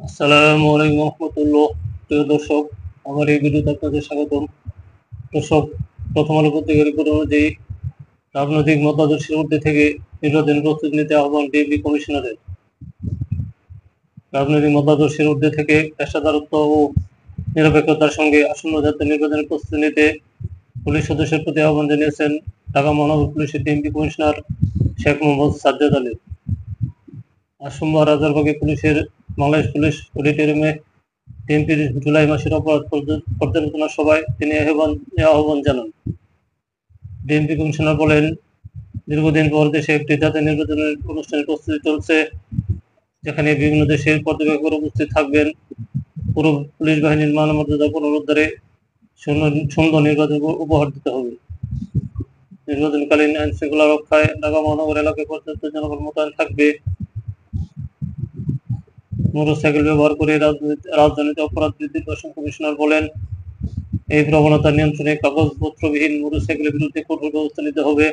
আসসালামু আলাইকুম রহমতুল্লাহ। প্রিয় দর্শক, আমার এই ভিডিওতে আপনাদের স্বাগতম। দর্শক, প্রথম আলো পত্রিকার রিপোর্ট অনুযায়ী রাজনৈতিক মতাদর্শের ঊর্ধ্বে থেকে নির্বাচন প্রস্তুতি নিতে আহ্বান ডিএমপি কমিশনারের। রাজনৈতিক মতাদর্শের ঊর্ধ্বে থেকে পেশাদারত্ব ও নিরপেক্ষতার সঙ্গে আসন্ন জাতীয় নির্বাচনের প্রস্তুতি নিতে পুলিশ সদস্যের প্রতি আহ্বান জানিয়েছেন ঢাকা মহানগর পুলিশের ডিএমপি কমিশনার শেখ মোহাম্মদ সাজ্জাদ আলী। আজ সোমবার রাজারবাগে পুলিশের বাংলাদেশ পুলিশ অডিটোরিয়ামে ডিএমপির জুলাই মাসের অপরাধ পর্যালোচনা সভায় তিনি আহ্বান জানান। ডিএমপি কমিশনার বলেন, দীর্ঘদিন পর দেশে একটি জাতীয় নির্বাচনের অনুষ্ঠানের প্রস্তুতি চলছে, যেখানে বিভিন্ন দেশের পর্যবেক্ষকরা উপস্থিত থাকবেন। পুরো পুলিশ বাহিনীর মানমর্যাদা পুনরুদ্ধারে সুন্দর নির্বাচন উপহার দিতে হবে। নির্বাচনকালীন আইন শৃঙ্খলা রক্ষায় ঢাকা মহানগর এলাকায় পর্যাপ্ত জনবল মোতায়েন থাকবে। মোটরসাইকেল ব্যবহার করে রাজধানীতে অপরাধ বৃদ্ধির প্রসঙ্গ কমিশনার বলেন, এই প্রবণতা নিয়ন্ত্রণে কাগজপত্রবিহীন মোটরসাইকেলের বিরুদ্ধে কঠোর ব্যবস্থা নিতে হবে।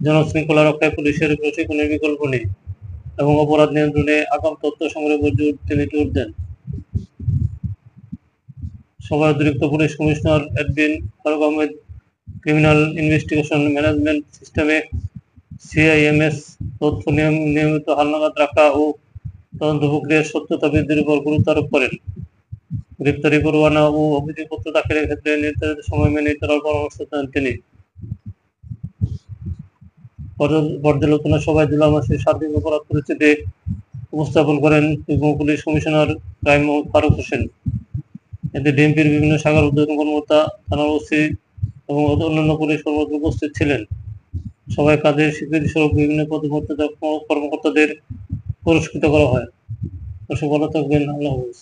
জনশৃঙ্খলা রক্ষায় পুলিশের প্রশিক্ষণের বিকল্প নেই এবং অপরাধ নিয়ন্ত্রণে আগাম তথ্য সংগ্রহের তিনি জোর দেন। সভায় অতিরিক্ত police commissioner Edwin Faruk Ahmed criminal investigation management সিস্টেমে সিআইএমএস তথ্য নিয়মিত হালনাগাদ রাখা ও তদন্ত প্রক্রিয়ার স্বচ্ছতা বৃদ্ধির উপর গুরুত্ব আরোপ করেন। গ্রেপ্তারি পরোয়ানা ও অভিযোগপত্র দাখিলের ক্ষেত্রে নির্ধারিত সময় মেনে চলার পরামর্শ দেন তিনি। পর্যালোচনা সভায় জুলাই মাসের সার্বিক অপরাধ পরিস্থিতি উপস্থাপন করেন যুগ্ম পুলিশ কমিশনার রায় মোহাম্মদ ফারুক হোসেন। এতে ডিএমপির বিভিন্ন শাখার ঊর্ধ্বতন কর্মকর্তা, থানার ওসি এবং অন্যান্য পুলিশ কর্মকর্তা উপস্থিত ছিলেন। সভায় কাজের স্বীকৃতি স্বরূপ বিভিন্ন পদমর্যাদা কর্মকর্তাদের পুরস্কৃত করা হয়। দর্শক, ভালো থাকবেন। আল্লাহ হাফেজ।